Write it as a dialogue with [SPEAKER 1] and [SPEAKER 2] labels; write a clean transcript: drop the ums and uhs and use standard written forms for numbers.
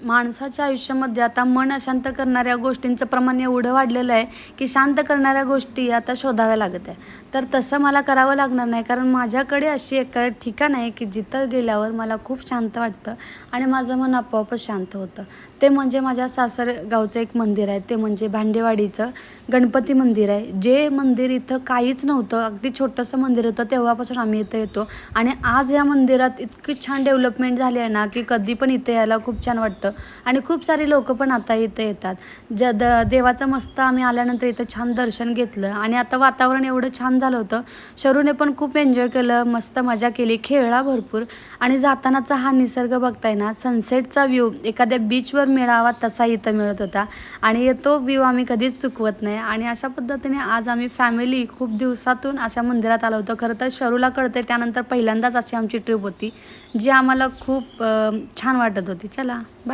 [SPEAKER 1] माणसाच्या आयुष्यामध्ये आता मन अशांत करणाऱ्या गोष्टींचं प्रमाण एवढं वाढलेलं आहे की शांत करणाऱ्या गोष्टी आता शोधाव्या लागत आहे. तर तसं मला करावं लागणार नाही, कारण माझ्याकडे अशी एक ठिकाण आहे की जिथं गेल्यावर मला खूप शांत वाटतं आणि माझं मन आपोआपच शांत होतं. ते म्हणजे माझ्या सासर गावचं एक मंदिर आहे, ते म्हणजे भांडेवाडीचं गणपती मंदिर आहे. जे मंदिर इथं काहीच नव्हतं, अगदी छोटंसं मंदिर होतं, तेव्हापासून आम्ही इथं येतो आणि आज या मंदिरात इतकी छान डेव्हलपमेंट झाली आहे ना की कधी पण इथे यायला खूप छान वाटतं आणि खूप सारी लोकं पण आता इथे येतात. देवाचं मस्त आम्ही आल्यानंतर इथं छान दर्शन घेतलं आणि आता वातावरण एवढं छान झालं होतं. शरूने पण खूप एन्जॉय केलं, मस्त मजा केली, खेळला भरपूर आणि जातानाचा हा निसर्ग बघताय ना, सनसेटचा व्ह्यू एखाद्या बीचवर मिळावा तसा इथं मिळत होता आणि तो व्ह्यू आम्ही कधीच चुकवत नाही. आणि अशा पद्धतीने आज आम्ही फॅमिली खूप दिवसातून अशा मंदिरात आलो होतो. खरं तर शरूला कळते त्यानंतर पहिल्यांदाच अशी आमची ट्रिप होती, जी आम्हाला खूप छान वाटत होती. चला बाय.